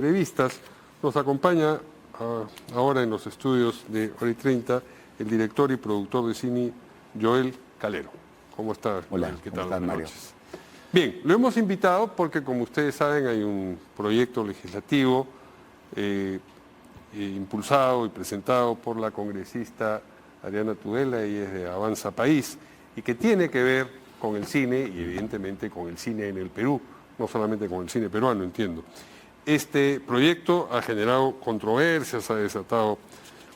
Entrevistas. Nos acompaña ahora en los estudios de Hora y 30 el director y productor de cine Joel Calero. ¿Cómo está? Hola, Joel? ¿Qué ¿cómo tal? estás, Buenas Mario? noches. Bien, lo hemos invitado porque, como ustedes saben, hay un proyecto legislativo impulsado y presentado por la congresista Adriana Tudela, ella es de Avanza País, y que tiene que ver con el cine y evidentemente con el cine en el Perú, no solamente con el cine peruano, entiendo. Este proyecto ha generado controversias, ha desatado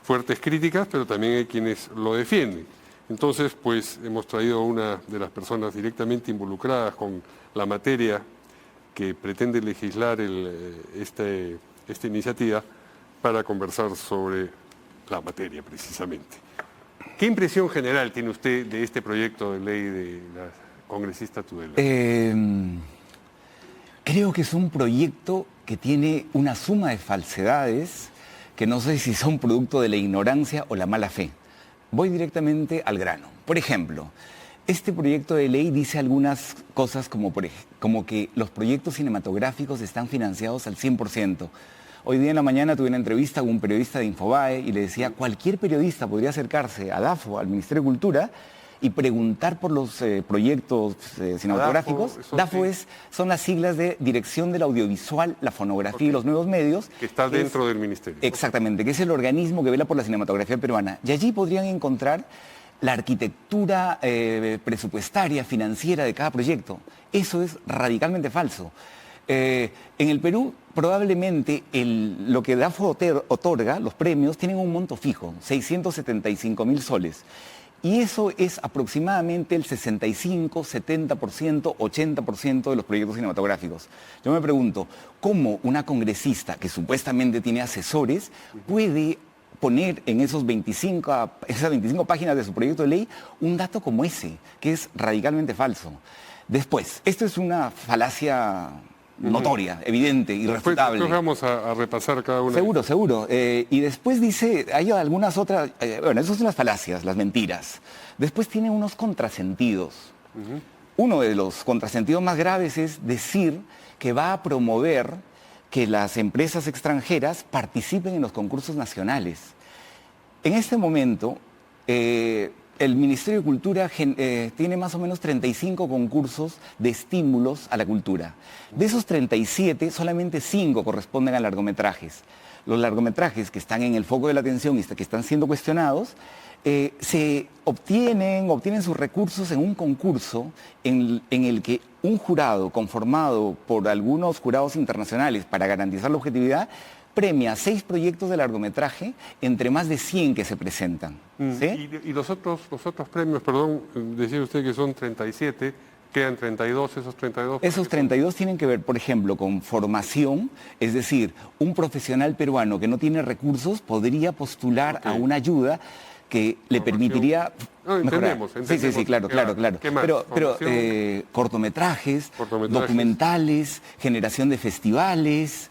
fuertes críticas, pero también hay quienes lo defienden. Entonces, pues hemos traído a una de las personas directamente involucradas con la materia que pretende legislar esta iniciativa para conversar sobre la materia precisamente. ¿Qué impresión general tiene usted de este proyecto de ley de la congresista Tudela? Creo que es un proyecto que tiene una suma de falsedades que no sé si son producto de la ignorancia o la mala fe. Voy directamente al grano. Por ejemplo, este proyecto de ley dice algunas cosas como que los proyectos cinematográficos están financiados al 100%. Hoy día en la mañana tuve una entrevista con un periodista de Infobae y le decía, cualquier periodista podría acercarse a DAFO, al Ministerio de Cultura, y preguntar por los proyectos cinematográficos. DAFO son las siglas de Dirección del Audiovisual, la Fonografía y los Nuevos Medios. Que está dentro del ministerio. Exactamente, que es el organismo que vela por la cinematografía peruana. Y allí podrían encontrar la arquitectura presupuestaria, financiera de cada proyecto. Eso es radicalmente falso. En el Perú, probablemente lo que DAFO otorga, los premios, tienen un monto fijo, 675.000 soles. Y eso es aproximadamente el 65, 70%, 80% de los proyectos cinematográficos. Yo me pregunto, ¿cómo una congresista que supuestamente tiene asesores puede poner en esas 25 páginas de su proyecto de ley un dato como ese, que es radicalmente falso? Después, esto es una falacia notoria, evidente, irrefutable. Después vamos a repasar cada una. Seguro. Y después dice, hay algunas otras, bueno, esas son las falacias, las mentiras. Después tiene unos contrasentidos. Uno de los contrasentidos más graves es decir que va a promover que las empresas extranjeras participen en los concursos nacionales. En este momento, el Ministerio de Cultura tiene más o menos 35 concursos de estímulos a la cultura. De esos 37, solamente 5 corresponden a largometrajes. Los largometrajes que están en el foco de la atención y que están siendo cuestionados, se obtienen sus recursos en un concurso en el que un jurado conformado por algunos jurados internacionales para garantizar la objetividad premia 6 proyectos de largometraje entre más de 100 que se presentan. ¿Sí? Y los otros premios, perdón, decía usted que son 37, quedan 32, esos 32. Esos 32 tienen que ver, por ejemplo, con formación, es decir, un profesional peruano que no tiene recursos podría postular a una ayuda que le permitiría mejorar. Entendemos. Sí, claro. ¿Qué más? Pero cortometrajes, documentales, generación de festivales,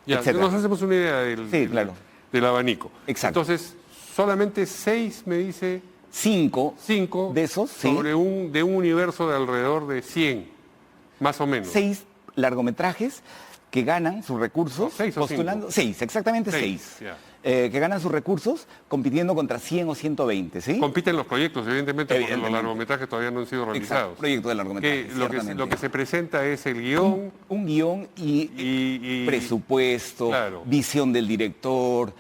Ya, nos hacemos una idea del abanico. Exacto. Entonces, solamente 6, me dice... 5 de esos, sobre de un universo de alrededor de 100, más o menos. 6 largometrajes que ganan sus recursos postulando. 6, exactamente 6. Que ganan sus recursos compitiendo contra 100 o 120, ¿sí? Compiten los proyectos, evidentemente, porque los largometrajes todavía no han sido realizados. Exacto, proyectos de largometraje. Lo que se presenta es el guión. Un guión y presupuesto, visión del director,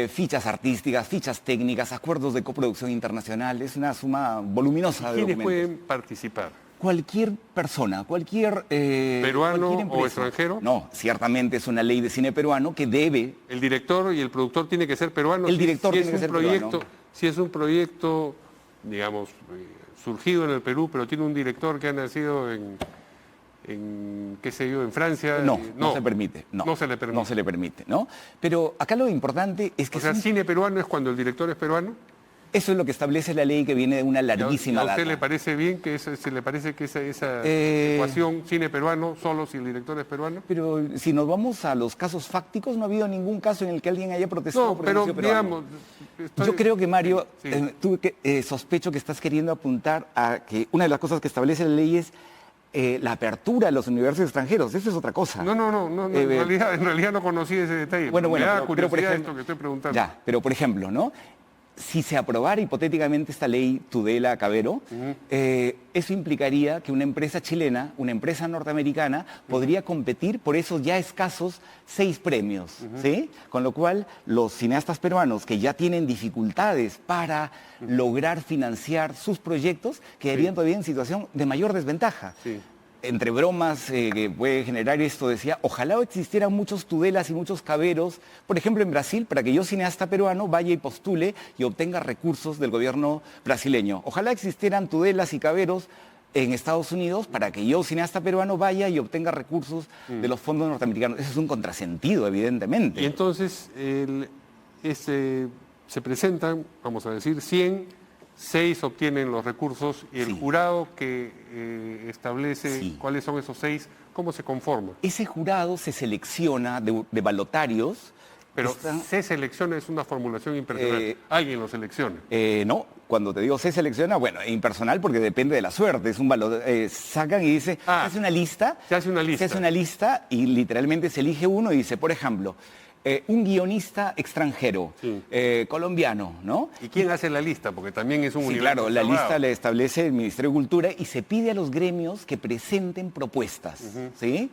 fichas artísticas, fichas técnicas, acuerdos de coproducción internacional. Es una suma voluminosa de documentos. ¿Quiénes pueden participar? Cualquier persona, cualquier... ¿Peruano cualquier o extranjero? No, ciertamente es una ley de cine peruano que debe... ¿El director y el productor tiene que ser peruano? El director tiene que ser peruano. Si es un proyecto, digamos, surgido en el Perú, pero tiene un director que ha nacido qué sé yo, en Francia... No se permite. No se le permite. No se le permite, ¿no? Pero acá lo importante es que... O sea, cine peruano es cuando el director es peruano. Eso es lo que establece la ley que viene de una larguísima data. ¿A usted le parece bien que esa ecuación cine peruano solo si el director es peruano? Pero si nos vamos a los casos fácticos, no ha habido ningún caso en el que alguien haya protestado por el pero peruano. Yo creo que, Mario, sospecho que estás queriendo apuntar a que una de las cosas que establece la ley es la apertura a los universos extranjeros. Eso es otra cosa. No, en realidad no conocí ese detalle. Bueno, me da pero por curiosidad ejemplo, esto que estoy preguntando. Ya, pero por ejemplo, ¿no? Si se aprobara hipotéticamente esta ley Tudela-Cabero, eso implicaría que una empresa chilena, una empresa norteamericana, podría competir por esos ya escasos 6 premios, ¿sí? Con lo cual, los cineastas peruanos que ya tienen dificultades para lograr financiar sus proyectos, quedarían todavía en situación de mayor desventaja. Sí. Entre bromas que puede generar esto, decía, ojalá existieran muchos Tudelas y muchos Caberos, por ejemplo en Brasil, para que yo, cineasta peruano, vaya y postule y obtenga recursos del gobierno brasileño. Ojalá existieran Tudelas y Caberos en Estados Unidos para que yo, cineasta peruano, vaya y obtenga recursos de los fondos norteamericanos. Eso es un contrasentido, evidentemente. Y entonces se presentan, vamos a decir, 100... 6 obtienen los recursos y el jurado que establece cuáles son esos 6, ¿cómo se conforma? Ese jurado se selecciona de balotarios. Pero se selecciona es una formulación impersonal. ¿Alguien lo selecciona? No, cuando te digo se selecciona, bueno, impersonal porque depende de la suerte. Es un sacan y dice, se hace una lista. Se hace una lista. Se hace una lista y literalmente se elige uno y dice, por ejemplo, un guionista extranjero, colombiano, ¿no? ¿Y quién hace la lista? Porque también es un universo. Claro, la lista la establece el Ministerio de Cultura y se pide a los gremios que presenten propuestas, ¿sí?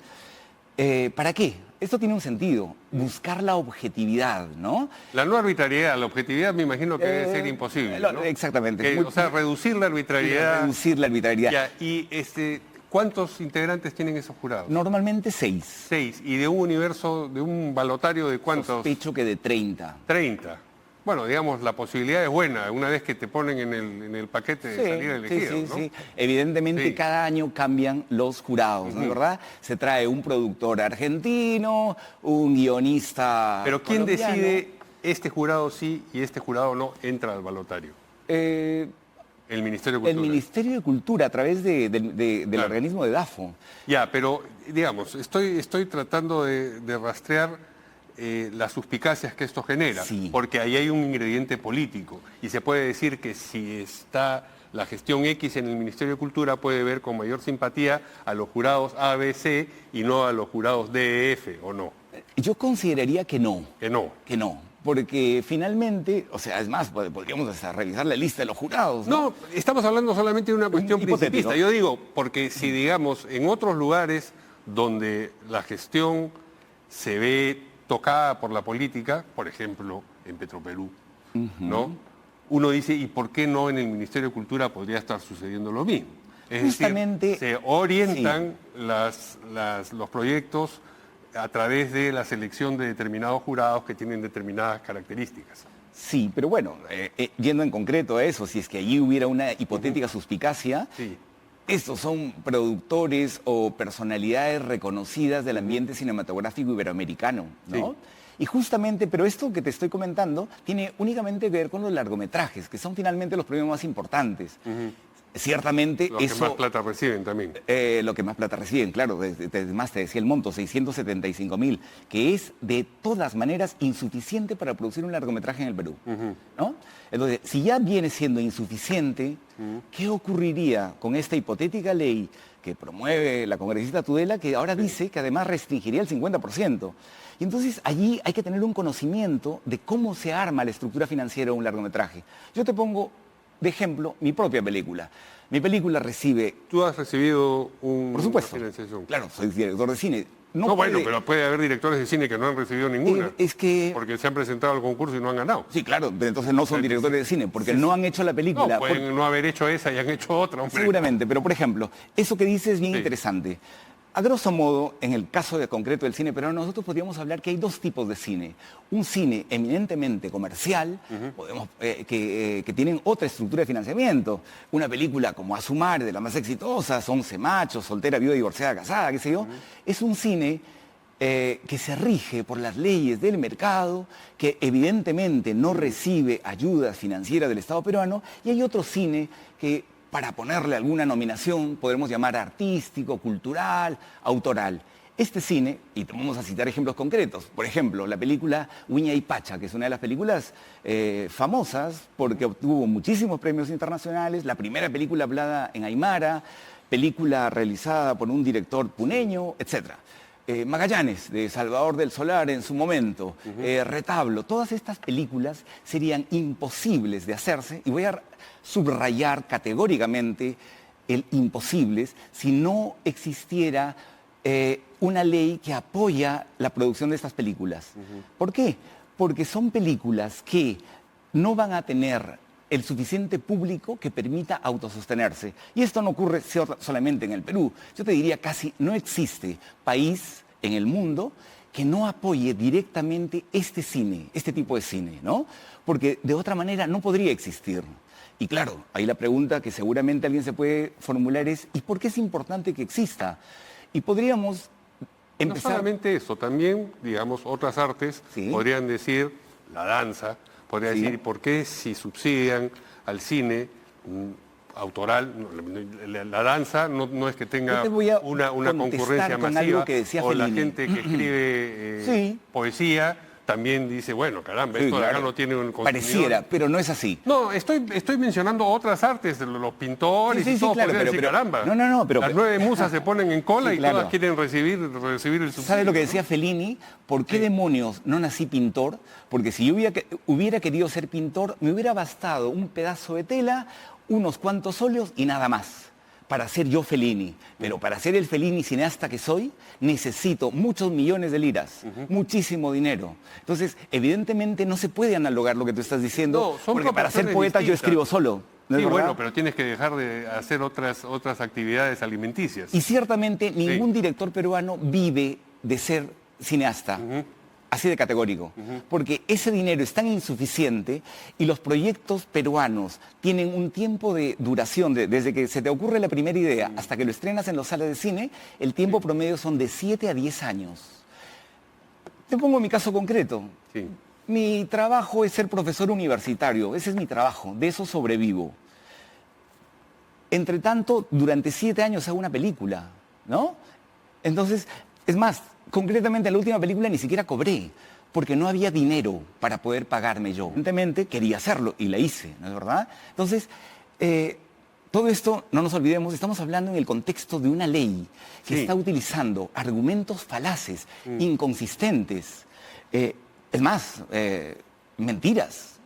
¿Para qué? Esto tiene un sentido, buscar la objetividad, ¿no? La no arbitrariedad, la objetividad me imagino que debe ser imposible, ¿no? Exactamente. O sea, reducir la arbitrariedad. Reducir la arbitrariedad. Ya, y ¿cuántos integrantes tienen esos jurados? Normalmente 6. 6. ¿Y de un universo, de un balotario de cuántos? Sospecho que de 30. 30. Bueno, digamos, la posibilidad es buena, una vez que te ponen en el paquete de salir elegido, ¿no? Sí. Evidentemente cada año cambian los jurados, ¿no? ¿Verdad? Se trae un productor argentino, un guionista Pero ¿quién colombiano. decide este jurado sí y este jurado no entra al balotario? El Ministerio de Cultura. El Ministerio de Cultura, a través del organismo de DAFO. Ya, pero, digamos, estoy tratando de rastrear las suspicacias que esto genera, porque ahí hay un ingrediente político, y se puede decir que si está la gestión X en el Ministerio de Cultura, puede ver con mayor simpatía a los jurados A, B, C, y no a los jurados D, E, F, ¿o no? Yo consideraría que no. Que no. Que no. Porque finalmente, o sea, es más, podríamos hasta revisar la lista de los jurados. No, estamos hablando solamente de una cuestión principista. Yo digo, porque si digamos, en otros lugares donde la gestión se ve tocada por la política, por ejemplo, en Petroperú, ¿no? Uno dice, ¿y por qué no en el Ministerio de Cultura podría estar sucediendo lo mismo? Es justamente, decir, se orientan los proyectos a través de la selección de determinados jurados que tienen determinadas características. Sí, pero bueno, yendo en concreto a eso, si es que allí hubiera una hipotética suspicacia, estos son productores o personalidades reconocidas del ambiente cinematográfico iberoamericano, ¿no? Y justamente, pero esto que te estoy comentando tiene únicamente que ver con los largometrajes, que son finalmente los premios más importantes. Ciertamente los que más plata reciben también. Lo que más plata reciben, claro, más te decía el monto, 675.000, que es de todas maneras insuficiente para producir un largometraje en el Perú, ¿no? Entonces, si ya viene siendo insuficiente, ¿qué ocurriría con esta hipotética ley que promueve la congresista Tudela, que ahora dice que además restringiría el 50%? Y entonces allí hay que tener un conocimiento de cómo se arma la estructura financiera de un largometraje. Yo te pongo de ejemplo, mi propia película. Mi película recibe... ¿Tú has recibido Por supuesto. una financiación? Claro, soy director de cine. Bueno, pero puede haber directores de cine que no han recibido ninguna. Es que... Porque se han presentado al concurso y no han ganado. Sí, claro, pero entonces no son directores de cine, porque no han hecho la película. No, pueden no haber hecho esa y han hecho otra, hombre. Seguramente, pero por ejemplo, eso que dices es bien interesante. A grosso modo, en el caso de concreto del cine peruano, nosotros podríamos hablar que hay 2 tipos de cine. Un cine eminentemente comercial, que tienen otra estructura de financiamiento. Una película como A su madre, de las más exitosas, 11 machos, soltera, viuda, divorciada, casada, qué sé yo. Es un cine que se rige por las leyes del mercado, que evidentemente no recibe ayudas financieras del Estado peruano, y hay otro cine que, para ponerle alguna nominación, podremos llamar artístico, cultural, autoral. Este cine, y vamos a citar ejemplos concretos, por ejemplo, la película Uña y Pacha, que es una de las películas famosas porque obtuvo muchísimos premios internacionales, la primera película hablada en Aymara, película realizada por un director puneño, etc. Magallanes, de Salvador del Solar en su momento, Retablo, todas estas películas serían imposibles de hacerse, y voy a subrayar categóricamente el imposibles, si no existiera una ley que apoya la producción de estas películas. ¿Por qué? Porque son películas que no van a tener el suficiente público que permita autosostenerse. Y esto no ocurre solamente en el Perú. Yo te diría casi no existe país en el mundo que no apoye directamente este cine, este tipo de cine, ¿no? Porque de otra manera no podría existir. Y claro, ahí la pregunta que seguramente alguien se puede formular es, ¿y por qué es importante que exista? Y podríamos empezar... No solamente eso, también, digamos, otras artes podrían decir, la danza, podría decir, ¿por qué si subsidian al cine autoral? La danza no es que tenga una concurrencia masiva, o la gente que escribe poesía también dice, bueno, caramba, esto de acá no tiene un consumidor. Pareciera, pero no es así. No, estoy mencionando otras artes, los pintores y todo, claro, decir, caramba, pero las 9 musas se ponen en cola y todas quieren recibir el subsidio. ¿Sabes lo que decía Fellini? ¿Por qué demonios no nací pintor? Porque si yo hubiera querido ser pintor, me hubiera bastado un pedazo de tela, unos cuantos óleos y nada más para ser yo Fellini. Pero para ser el Fellini cineasta que soy, necesito muchos millones de liras, muchísimo dinero. Entonces, evidentemente no se puede analogar lo que tú estás diciendo, porque para ser poeta distintas. Yo escribo solo. ¿No sí, bueno, pero tienes que dejar de hacer otras actividades alimenticias. Y ciertamente ningún director peruano vive de ser cineasta. Así de categórico, porque ese dinero es tan insuficiente y los proyectos peruanos tienen un tiempo de duración, desde que se te ocurre la primera idea hasta que lo estrenas en las salas de cine, el tiempo promedio son de 7 a 10 años. Te pongo mi caso concreto. Mi trabajo es ser profesor universitario, ese es mi trabajo, de eso sobrevivo. Entre tanto, durante 7 años hago una película, ¿no? Entonces, es más, concretamente en la última película ni siquiera cobré, porque no había dinero para poder pagarme yo. Evidentemente quería hacerlo y la hice, ¿no es verdad? Entonces, todo esto, no nos olvidemos, estamos hablando en el contexto de una ley que está utilizando argumentos falaces, inconsistentes, es más, mentiras.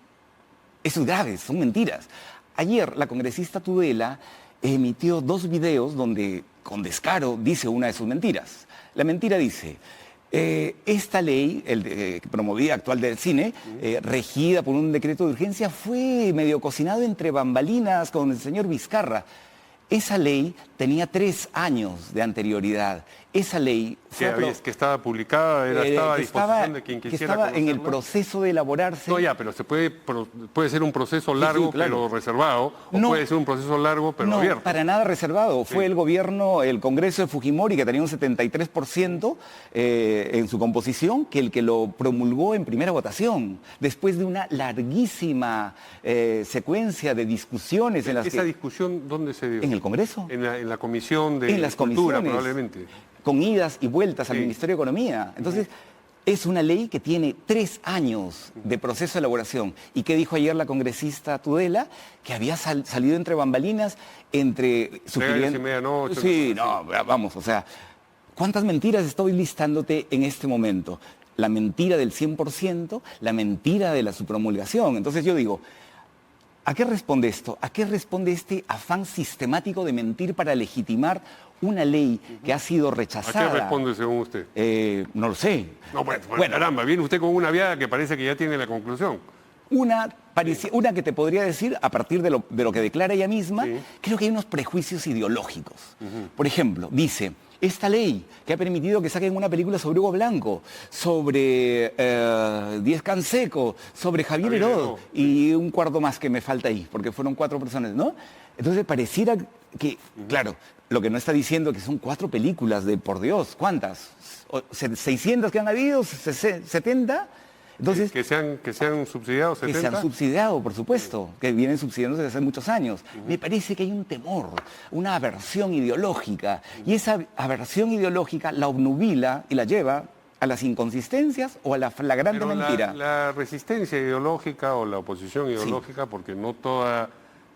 Eso es grave, son mentiras. Ayer la congresista Tudela emitió 2 videos donde con descaro dice una de sus mentiras. La mentira dice, esta ley, que promovía actual del cine, regida por un decreto de urgencia, fue medio cocinado entre bambalinas con el señor Vizcarra. Esa ley tenía 3 años de anterioridad. Esa ley que estaba publicada, estaba a disposición de quien quisiera que estaba en el proceso de elaborarse. No, ya, pero puede ser un proceso largo, pero reservado, o puede ser un proceso largo, pero abierto. No, para nada reservado. Fue el gobierno, el Congreso de Fujimori, que tenía un 73% en su composición, que el que lo promulgó en primera votación, después de una larguísima secuencia de discusiones en las ¿Esa discusión dónde se dio? En el Congreso. En la Comisión de las Cultura, comisiones, probablemente. Con idas y vueltas al Ministerio de Economía. Entonces, es una ley que tiene 3 años de proceso de elaboración. ¿Y qué dijo ayer la congresista Tudela? Que había salido entre bambalinas, entre... y medianoche. Sí, no, vamos, o sea, ¿cuántas mentiras estoy listándote en este momento? La mentira del 100%, la mentira de la su promulgación. Entonces yo digo, ¿a qué responde esto? ¿A qué responde este afán sistemático de mentir para legitimar una ley que ha sido rechazada? ¿A qué responde según usted? No lo sé. No, bueno, caramba, viene usted con una viada que parece que ya tiene la conclusión. Una que te podría decir, a partir de lo que declara ella misma, creo que hay unos prejuicios ideológicos. Por ejemplo, dice, esta ley que ha permitido que saquen una película sobre Hugo Blanco, sobre Díez Canseco, sobre Javier Heró, y un cuarto más que me falta ahí, porque fueron 4 personas, ¿no? Entonces pareciera que, claro, lo que no está diciendo que son 4 películas de, por Dios, ¿cuántas? 600 que han habido, 70. Entonces, que se han subsidiado 70. Que se han subsidiado, por supuesto, que vienen subsidiándose desde hace muchos años. Me parece que hay un temor, una aversión ideológica, y esa aversión ideológica la obnubila y la lleva a las inconsistencias o a la flagrante mentira. La resistencia ideológica o la oposición ideológica, porque no toda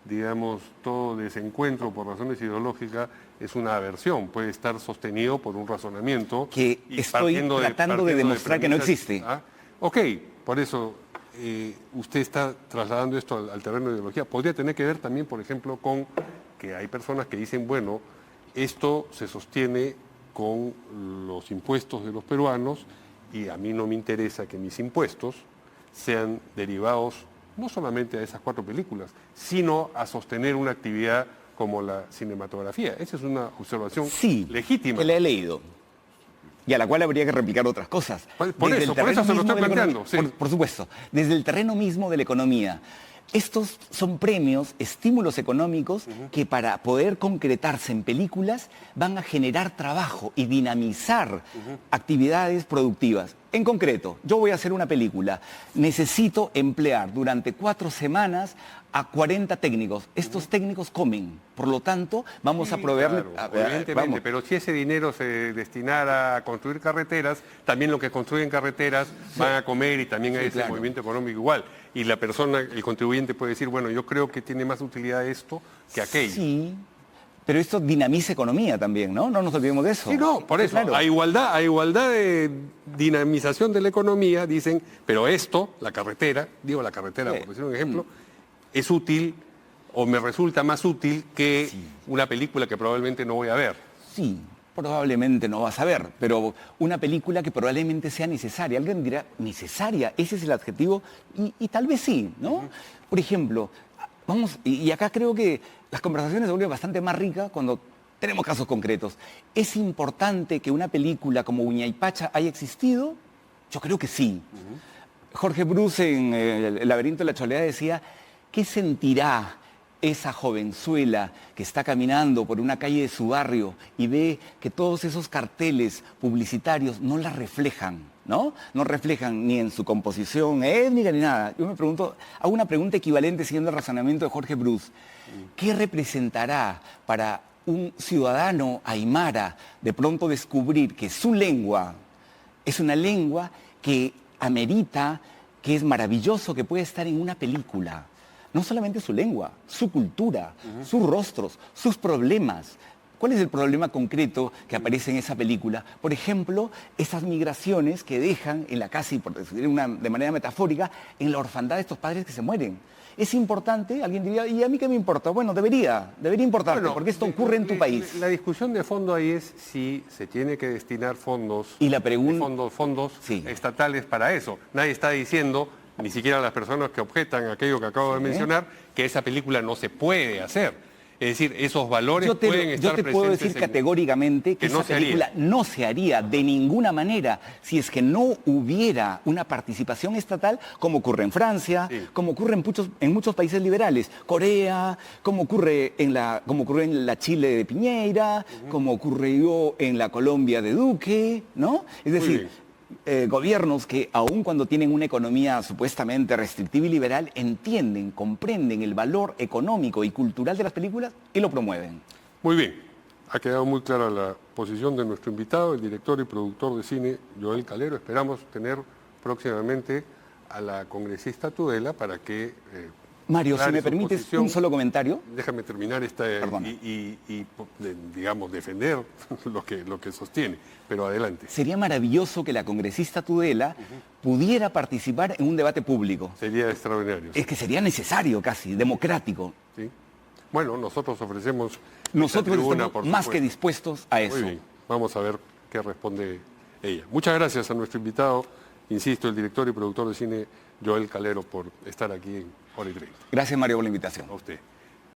digamos, todo desencuentro por razones ideológicas es una aversión, puede estar sostenido por un razonamiento. Que estoy tratando de demostrar que no existe. ¿Ah? Ok, por eso usted está trasladando esto al terreno de ideología. Podría tener que ver también, por ejemplo, con que hay personas que dicen, bueno, esto se sostiene con los impuestos de los peruanos y a mí no me interesa que mis impuestos sean derivados no solamente a esas 4 películas, sino a sostener una actividad como la cinematografía. Esa es una observación legítima. Que la he leído y a la cual habría que replicar otras cosas. Por eso se lo estoy planteando. Sí. Por supuesto, desde el terreno mismo de la economía. Estos son premios, estímulos económicos que para poder concretarse en películas van a generar trabajo y dinamizar actividades productivas. En concreto, yo voy a hacer una película, necesito emplear durante 4 semanas a 40 técnicos. Estos técnicos comen, por lo tanto, vamos a proveerle... Claro, evidentemente, pero si ese dinero se destinara a construir carreteras, también los que construyen carreteras van a comer y también hay ese movimiento económico igual. Y la persona, el contribuyente puede decir, bueno, yo creo que tiene más utilidad esto que aquello. Sí, pero esto dinamiza economía también, ¿no? No nos olvidemos de eso. Sí, no, por eso, claro. a igualdad de dinamización de la economía, dicen, pero esto, la carretera, por decir un ejemplo, es útil o me resulta más útil que una película que probablemente no voy a ver. Sí, probablemente no vas a ver, pero una película que probablemente sea necesaria. Alguien dirá, ¿necesaria? Ese es el adjetivo y tal vez sí, ¿no? Por ejemplo, y acá creo que las conversaciones se vuelven bastante más ricas cuando tenemos casos concretos. ¿Es importante que una película como Huayna haya existido? Yo creo que sí. Jorge Bruce en El laberinto de la Soledad decía, ¿qué sentirá esa jovenzuela que está caminando por una calle de su barrio y ve que todos esos carteles publicitarios no la reflejan, ¿no? No reflejan ni en su composición étnica ni nada. Yo me pregunto, hago una pregunta equivalente siguiendo el razonamiento de Jorge Bruce. ¿Qué representará para un ciudadano aymara de pronto descubrir que su lengua es una lengua que amerita, que es maravilloso, que puede estar en una película? No solamente su lengua, su cultura, sus rostros, sus problemas. ¿Cuál es el problema concreto que aparece en esa película? Por ejemplo, esas migraciones que dejan en la casa, y por decir de manera metafórica, en la orfandad de estos padres que se mueren. ¿Es importante? Alguien diría, ¿y a mí qué me importa? Bueno, debería importarte, bueno, porque esto ocurre en tu país. La discusión de fondo ahí es si se tiene que destinar fondos, y la fondos estatales para eso. Nadie está diciendo, ni siquiera las personas que objetan aquello que acabo de mencionar, que esa película no se puede hacer. Es decir, esos valores pueden estar presentes. Yo te puedo decir categóricamente que esa película no se haría de ninguna manera si es que no hubiera una participación estatal, como ocurre en Francia, como ocurre en muchos países liberales, Corea, como ocurrió en la Chile de Piñera, como ocurrió en la Colombia de Duque, ¿no? Es decir, gobiernos que aun cuando tienen una economía supuestamente restrictiva y liberal, entienden, comprenden el valor económico y cultural de las películas y lo promueven. Muy bien, ha quedado muy clara la posición de nuestro invitado, el director y productor de cine Joel Calero. Esperamos tener próximamente a la congresista Tudela para que... Mario, si me permites un solo comentario. Déjame terminar digamos, defender lo que sostiene, pero adelante. Sería maravilloso que la congresista Tudela pudiera participar en un debate público. Sería extraordinario. Es que sería necesario casi, democrático. ¿Sí? Bueno, nosotros ofrecemos... Nosotros estamos más que dispuestos a eso. Muy bien, vamos a ver qué responde ella. Muchas gracias a nuestro invitado, insisto, el director y productor de cine Joel Calero, por estar aquí en Hora y 30. Gracias, Mario, por la invitación. A usted.